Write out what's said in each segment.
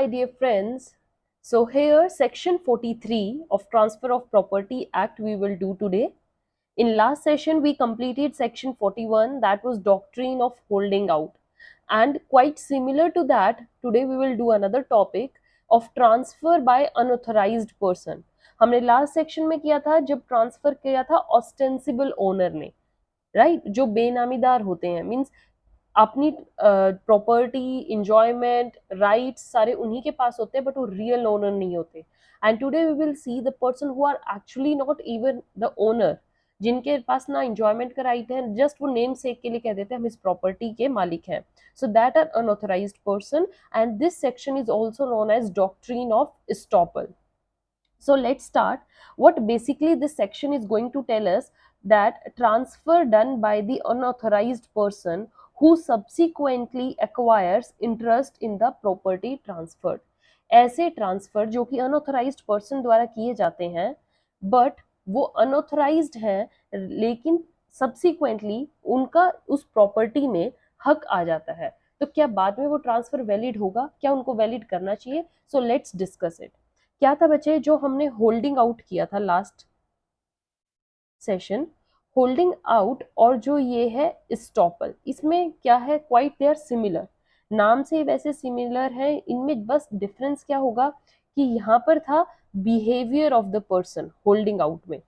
my dear friends. So here section 43 of Transfer of Property Act we will do today. In last session we completed section 41, that was doctrine of holding out, and quite similar to that today we will do another topic of transfer by unauthorized person. हमने last section में किया था जब transfer किया था ostensible owner ने, right, जो बेनामीदार होते हैं, मींस अपनी प्रॉपर्टी, इंजॉयमेंट, राइट्स सारे उन्हीं के पास होते हैं बट वो रियल ओनर नहीं होते. And today we will see the person who are actually not even the owner, जिनके पास ना इंजॉयमेंट का राइट है, जस्ट वो नेम सेक के लिए कह देते हैं हम इस प्रॉपर्टी के मालिक हैं. So that are unauthorised person and this section is also known as doctrine of estoppel. So let's start. What basically this section is going to tell us, that transfer done by the unauthorized person who subsequently acquires interest in the property transferred. ऐसे transfer जो कि unauthorised person द्वारा किए जाते हैं but वो unauthorised हैं, लेकिन सब्सिक्वेंटली उनका उस प्रॉपर्टी में हक आ जाता है, तो क्या बाद में वो ट्रांसफर वैलिड होगा, क्या उनको वैलिड करना चाहिए? So let's discuss it. क्या था बच्चे जो हमने होल्डिंग आउट किया था लास्ट सेशन, होल्डिंग आउट और जो ये है estoppel, इसमें क्या है, क्वाइट दे आर सिमिलर, नाम से वैसे सिमिलर है, इनमें बस डिफरेंस क्या होगा कि यहाँ पर था behaviour of the person. Holding out में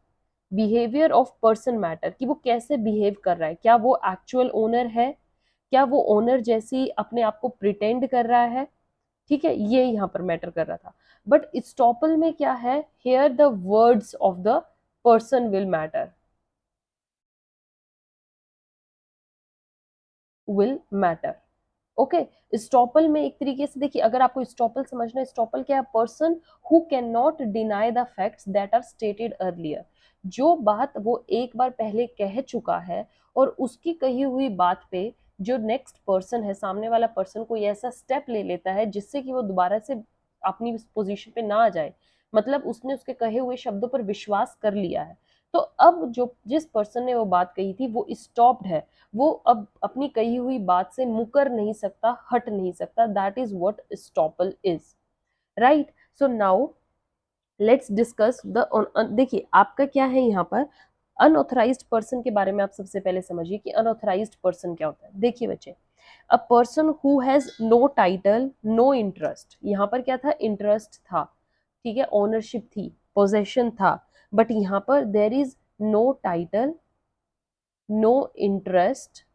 बिहेवियर ऑफ पर्सन मैटर, कि वो कैसे बिहेव कर रहा है, क्या वो एक्चुअल ओनर है, क्या वो ओनर जैसी अपने आप को प्रिटेंड कर रहा है, ठीक है, ये यहाँ पर मैटर कर रहा था. बट estoppel में क्या है, here the words of the person will matter, will matter. Okay, estoppel में एक तरीके से देखिए, अगर आपको estoppel समझना है, estoppel क्या है, person who can not deny the facts that are stated earlier. जो बात वो एक बार पहले कह चुका है और उसकी कही हुई बात पे जो नेक्स्ट पर्सन है, सामने वाला पर्सन कोई ऐसा स्टेप ले लेता है जिससे कि वो दोबारा से अपनी पोजीशन पे ना आ जाए, मतलब उसने उसके कहे हुए शब्दों पर विश्वास कर लिया है, तो अब जो जिस पर्सन ने वो बात कही थी वो स्टॉप्ड है, वो अब अपनी कही हुई बात से मुकर नहीं सकता, हट नहीं सकता. That is what estoppel is, right. So now let's discuss the, देखिए आपका क्या है यहाँ पर, अनऑथराइज्ड पर्सन के बारे में आप सबसे पहले समझिए कि अनऑथराइज्ड पर्सन क्या होता है. देखिए बच्चे, a person who has no title, no interest, यहाँ पर क्या था, इंटरेस्ट था, ठीक है, ओनरशिप थी, पोजेशन था, बट यहाँ पर there is no title, no interest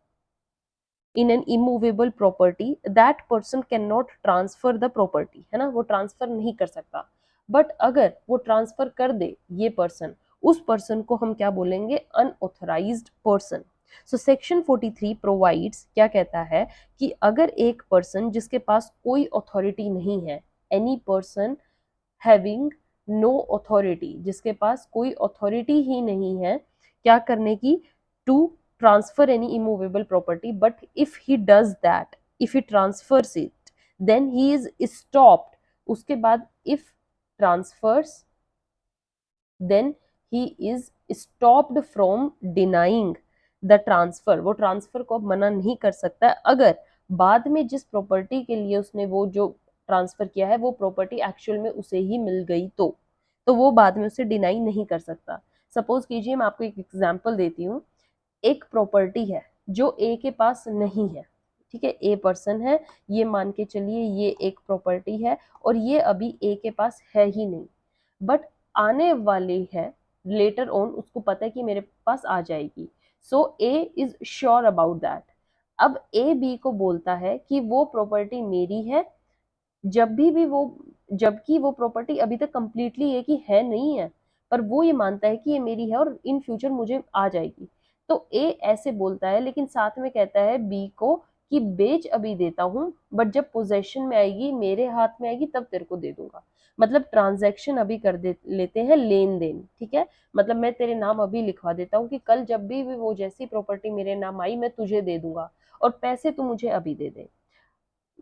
in an immovable property, that person cannot transfer the property, है ना, वो ट्रांसफर नहीं कर सकता. बट अगर वो ट्रांसफर कर दे ये पर्सन, उस पर्सन को हम क्या बोलेंगे, unauthorised person. So section 43 provides, क्या कहता है कि अगर एक पर्सन जिसके पास कोई अथॉरिटी नहीं है, any person having no authority, जिसके पास कोई अथॉरिटी ही नहीं है क्या करने की, to transfer any immovable property, but if he does that, if he transfers it, then he is stopped. उसके बाद if transfers, then he is stopped from denying the transfer. वो ट्रांसफर को मना नहीं कर सकता अगर बाद में जिस प्रॉपर्टी के लिए उसने वो जो ट्रांसफर किया है वो प्रॉपर्टी एक्चुअल में उसे ही मिल गई, तो वो बाद में उसे डिनाई नहीं कर सकता. सपोज कीजिए, मैं आपको एक एग्जांपल देती हूँ. एक प्रॉपर्टी है जो ए के पास नहीं है, ठीक है, ए पर्सन है, ये मान के चलिए ये एक प्रॉपर्टी है और ये अभी ए के पास है ही नहीं, बट आने वाली है, लेटर ऑन उसको पता है कि मेरे पास आ जाएगी. सो ए इज श्योर अबाउट दैट. अब ए बी को बोलता है कि वो प्रॉपर्टी मेरी है, भी वो, जबकि वो प्रॉपर्टी अभी तक कंप्लीटली ए की है नहीं है, पर वो ये मानता है कि ये मेरी है और इन फ्यूचर मुझे आ जाएगी. तो ए ऐसे बोलता है, लेकिन साथ में कहता है बी को कि बेच अभी देता हूँ, बट जब पोजेशन में आएगी, मेरे हाथ में आएगी, तब तेरे को दे दूंगा. मतलब ट्रांजैक्शन अभी कर दे लेते हैं, लेन देन, ठीक है, मतलब मैं तेरे नाम अभी लिखवा देता हूँ कि कल जब भी वो जैसी प्रॉपर्टी मेरे नाम आई मैं तुझे दे दूंगा और पैसे तू मुझे अभी दे दे.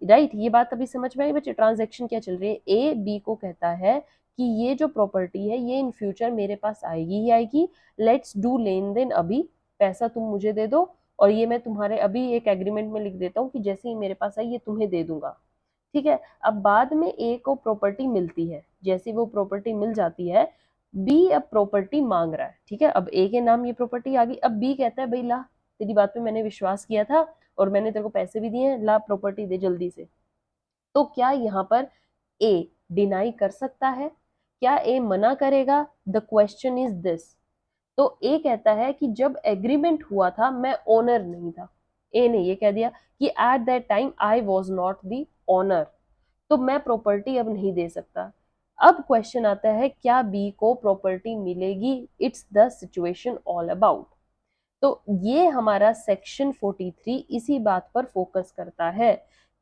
राइट, ये बात अभी समझ में आई बच्चे, ट्रांजैक्शन क्या चल रही है. ए बी को कहता है कि ये जो प्रॉपर्टी है ये इन फ्यूचर मेरे पास आएगी ही आएगी, लेट्स डू लेन देन, अभी पैसा तुम मुझे दे दो और ये मैं तुम्हारे अभी एक एग्रीमेंट में लिख देता हूँ कि जैसे ही मेरे पास आई ये तुम्हें दे दूंगा, ठीक है। अब बाद में ए को प्रॉपर्टी मिलती है, जैसे वो प्रॉपर्टी मिल जाती है, बी अब प्रॉपर्टी मांग रहा है, ठीक है। अब ए के नाम ये प्रॉपर्टी आ गई, अब बी कहता है भाई ला, तेरी बात पे मैंने विश्वास किया था और मैंने तेरे को पैसे भी दिए हैं, ला प्रॉपर्टी दे जल्दी से। तो क्या यहाँ पर ए डिनाई कर सकता है? क्या ए मना करेगा? The question is this. तो ए कहता है कि जब एग्रीमेंट हुआ था मैं ओनर नहीं था। ए ने ये कह दिया कि at that time I was not the owner, तो मैं प्रॉपर्टी अब नहीं दे सकता। अब क्वेश्चन आता है क्या बी को प्रॉपर्टी मिलेगी? It's the situation all about. तो ये हमारा सेक्शन 43 इसी बात पर फोकस करता है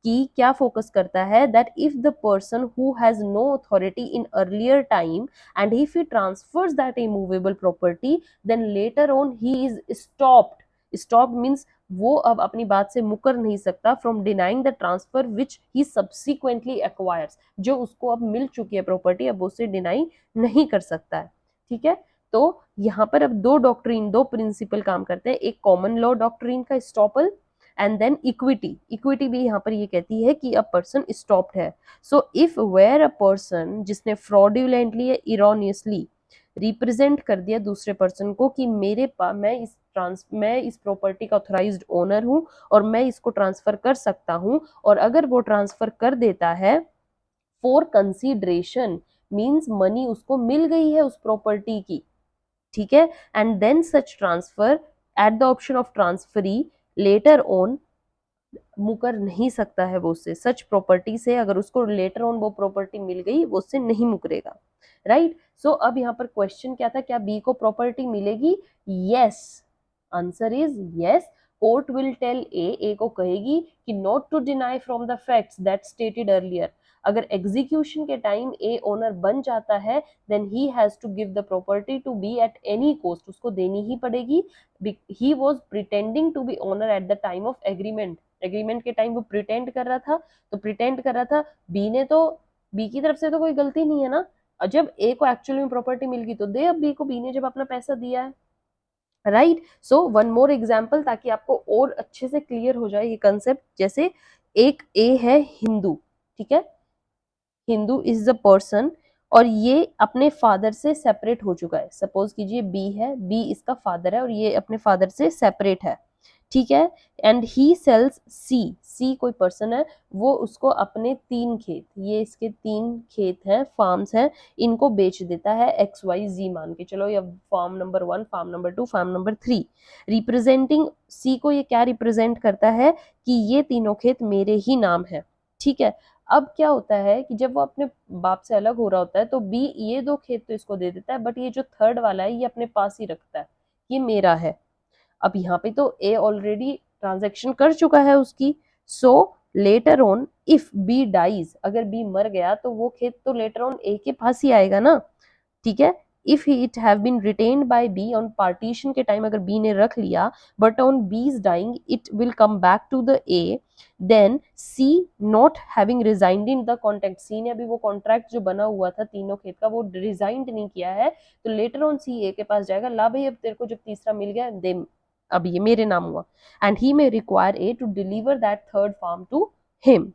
कि क्या फोकस करता है, that if the person who has no authority in earlier time and if he transfers that immovable property then later on he is estopped. Estopped means वो अब अपनी बात से मुकर नहीं सकता from denying the transfer which he subsequently acquires. जो उसको अब मिल चुकी है प्रॉपर्टी, अब उसे डिनाई नहीं कर सकता है, ठीक है। तो यहाँ पर अब दो डॉक्ट्रिन, दो प्रिंसिपल काम करते हैं, एक कॉमन लॉ डॉक्ट्रिन का estoppel and then equity. Equity भी यहाँ पर ये कहती है कि अ पर्सन स्टॉप्ड है। So if where a person जिसने फ्रॉडुलेंटली या इरोनियसली रिप्रेजेंट कर दिया दूसरे पर्सन को कि मेरे पास मैं इस प्रॉपर्टी का ऑथराइज्ड ओनर हूं और मैं इसको ट्रांसफर कर सकता हूं, और अगर वो ट्रांसफर कर देता है फॉर कंसीडरेशन मींस मनी उसको मिल गई है उस प्रॉपर्टी की, ठीक है। And then such transfer at the option of transferee later on मुकर नहीं सकता है वो उससे, सच प्रॉपर्टी से अगर उसको लेटर ऑन वो प्रॉपर्टी मिल गई वो उससे नहीं मुकरेगा, राइट। सो अब यहाँ पर क्वेश्चन क्या था, क्या बी को प्रॉपर्टी मिलेगी? Yes, answer is yes. Court will tell A को कहेगी कि not to deny from the facts that stated earlier. अगर एग्जीक्यूशन के टाइम ए ओनर बन जाता है then he has to give the property to B at any cost, उसको देनी ही पड़ेगी। He was pretending to be owner at the time of agreement. Agreement के टाइम वो प्रिटेंड कर रहा था, तो प्रिटेंड कर रहा था बी ने, तो बी की तरफ से तो कोई गलती नहीं है ना। जब ए को एक्चुअली में प्रॉपर्टी मिल गई तो दे अब बी को, बी ने जब अपना पैसा दिया है, right. So one more example ताकि आपको और अच्छे से क्लियर हो जाए ये कंसेप्ट। जैसे एक ए है हिंदू, ठीक है, हिंदू इज द पर्सन और ये अपने फादर से सेपरेट हो चुका है। सपोज कीजिए बी है, बी इसका फादर है और ये अपने फादर से सेपरेट है, ठीक है। एंड ही सेल्स सी, सी कोई पर्सन है, वो उसको अपने 3 खेत, ये इसके 3 खेत हैं, फार्म्स हैं, इनको बेच देता है XYZ मान के चलो, या form number 1, form number 2, form number 3। Representing C को ये क्या रिप्रेजेंट करता है कि ये तीनों खेत मेरे ही नाम है, ठीक है। अब क्या होता है कि जब वो अपने बाप से अलग हो रहा होता है तो बी ये 2 खेत तो इसको दे देता है, बट ये जो थर्ड वाला है ये अपने पास ही रखता है, ये मेरा है। अब यहाँ पे तो ए ऑलरेडी ट्रांजेक्शन कर चुका है उसकी। So later on if B dies, अगर बी मर गया तो वो खेत तो लेटर ऑन ए के पास ही आएगा ना, ठीक है। If it have been retained by B on partition के टाइम, अगर बी ने रख लिया but on B's dying it will come back to the A, then C not having resigned in the contract, C ने अभी वो contract जो बना हुआ था तीनों खेत का वो रिजाइंड नहीं किया है, तो लेटर ऑन सी ए के पास जाएगा, ला भाई अब तेरे को जब तीसरा मिल गया दे, अब ये मेरे नाम हुआ, and he may require A to deliver that third farm to him,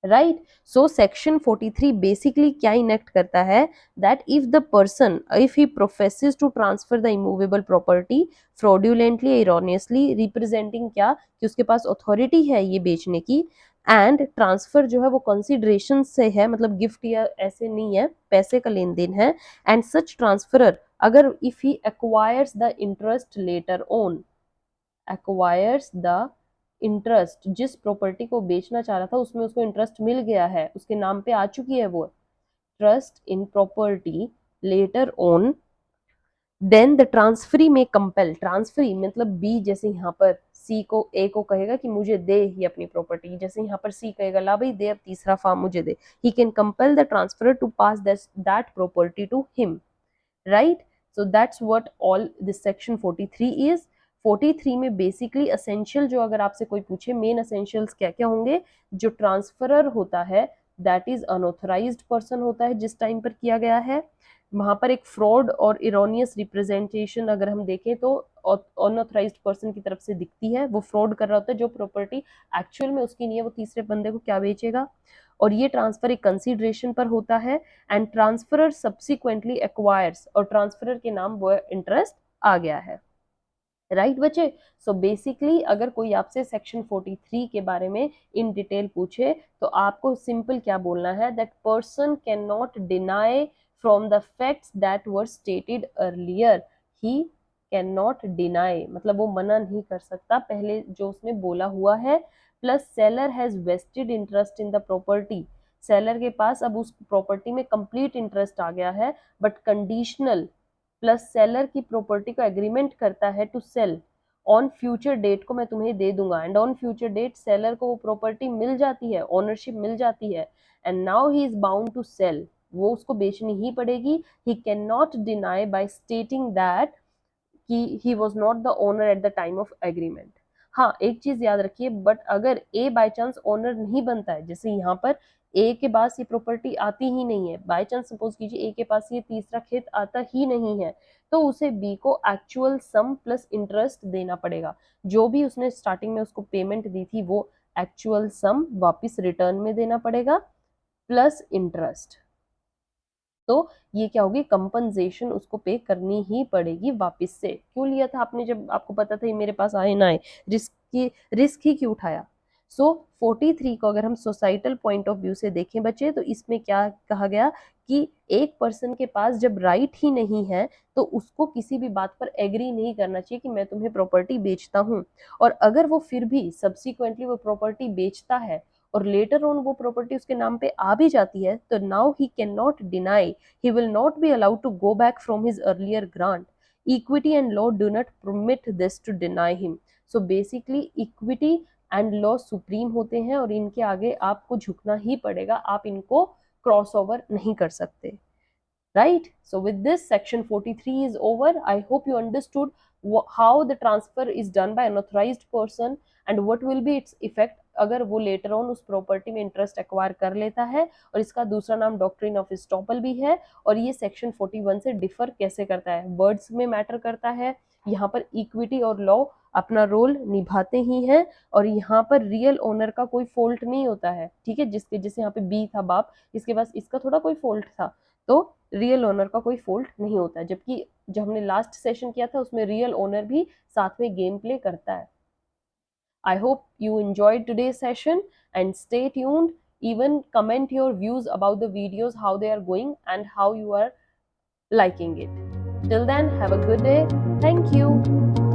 right. So section 43 basically क्या इनेक्ट करता है, that if the person, if he professes to transfer the immovable property fraudulently erroneously, representing क्या कि उसके पास authority है ये बेचने की, एंड ट्रांसफर जो है वो कंसिडरेशन से है, मतलब गिफ्ट या ऐसे नहीं है, पैसे का लेन देन है, एंड सच ट्रांसफरर अगर if he acquires the interest later on, acquires the interest, जिस प्रॉपर्टी को बेचना चाह रहा था उसमें उसको इंटरेस्ट मिल गया है, उसके नाम पे आ चुकी है वो trust in property later on, then the transferee में कंपेल, ट्रांसफरी मतलब बी जैसे यहाँ पर सी को ए को कहेगा कि मुझे दे ही अपनी प्रॉपर्टी, जैसे यहाँ पर सी कहेगा ला भाई दे अब तीसरा फार्म मुझे दे, he can compel the transfer to pass that property to him, right. So that's what all this section 43 is. 43 में बेसिकली असेंशियल जो अगर आपसे कोई पूछे मेन असेंशियल्स क्या क्या होंगे, जो ट्रांसफरर होता है दैट इज अनऑथराइज्ड पर्सन होता है जिस टाइम पर किया गया है, वहां पर एक फ्रॉड और इरोनियस रिप्रेजेंटेशन अगर हम देखें तो अनऑथराइज्ड पर्सन की तरफ से दिखती है, वो फ्रॉड कर रहा होता है, जो प्रॉपर्टी एक्चुअल में उसकी नहीं है वो तीसरे बंदे को क्या बेचेगा। और ये ट्रांसफर एक कंसीडरेशन पर होता है एंड ट्रांसफरर सब्सिक्वेंटली एक्वायर्स, और ट्रांसफरर के नाम वो इंटरेस्ट आ गया है। राइट बच्चे। सो बेसिकली अगर कोई आपसे सेक्शन 43 के बारे में इन डिटेल पूछे तो आपको सिंपल क्या बोलना है, that person can not deny from the facts that were stated earlier. He can not deny मतलब वो मना नहीं कर सकता पहले जो उसने बोला हुआ है। Plus seller has vested interest in the property, seller के पास अब उस प्रॉपर्टी में कंप्लीट इंटरेस्ट आ गया है, बट कंडीशनल। प्लस सेलर की प्रॉपर्टी को एग्रीमेंट करता है to sell on future date को मैं तुम्हें दे दूंगा, and on future date seller को वो प्रॉपर्टी मिल जाती है, ओनरशिप मिल जाती है, and now he is bound to sell, वो उसको बेचनी ही पड़ेगी। He can not deny by stating that कि he was not the owner at the time of agreement. हाँ एक चीज याद रखिए, बट अगर ए बाय चांस ओनर नहीं बनता है, जैसे यहाँ पर ए के पास ये प्रॉपर्टी आती ही नहीं है, बाय चांस सपोज कीजिए ए के पास ये तीसरा खेत आता ही नहीं है, तो उसे बी को एक्चुअल सम प्लस इंटरेस्ट देना पड़ेगा। जो भी उसने स्टार्टिंग में उसको पेमेंट दी थी वो एक्चुअल सम वापस रिटर्न में देना पड़ेगा प्लस इंटरेस्ट। तो ये क्या होगी, कंपनसेशन उसको पे करनी ही पड़ेगी वापस से। क्यों लिया था आपने जब आपको पता था ये मेरे पास आए ना आए, रिस्क ही क्यों उठाया। सो 43 को अगर हम सोसाइटल पॉइंट ऑफ व्यू से देखें बच्चे, तो इसमें क्या कहा गया कि एक पर्सन के पास जब राइट ही नहीं है तो उसको किसी भी बात पर एग्री नहीं करना चाहिए कि मैं तुम्हें प्रॉपर्टी बेचता हूँ। और अगर वो फिर भी सब्सिक्वेंटली वो प्रॉपर्टी बेचता है और लेटर ऑन वो प्रॉपर्टी उसके नाम पे आ भी जाती है, तो now he can not deny, he will not be allowed to go back from his earlier grant. Equity and law do not permit this to deny him. So basically equity and law supreme होते हैं और इनके आगे आपको झुकना ही पड़ेगा, आप इनको क्रॉस ओवर नहीं कर सकते। Right? So with this section 43 is over. I hope you understood how the transfer is done by an authorized person and what will be its effect अगर वो लेटर ऑन उस प्रॉपर्टी में interest acquire कर लेता है। और इसका दूसरा नाम डॉक्ट्रिन ऑफ स्टॉपल भी है। और ये सेक्शन 41 से डिफर कैसे करता है, वर्ड्स में मैटर करता है, यहाँ पर इक्विटी और लॉ अपना रोल निभाते ही हैं, और यहाँ पर रियल ओनर का कोई फॉल्ट नहीं होता है। ठीक है, जिसके जैसे यहाँ पे बी था बाप, इसके पास इसका थोड़ा कोई फॉल्ट था, तो रियल ओनर का कोई फॉल्ट नहीं होता है। जबकि जब हमने लास्ट सेशन किया था उसमें रियल ओनर भी साथ में गेम प्ले करता है। I hope you enjoyed today's session and stay tuned. Even comment your views about the videos, how they are going and how you are liking it. Till then, have a good day. Thank you.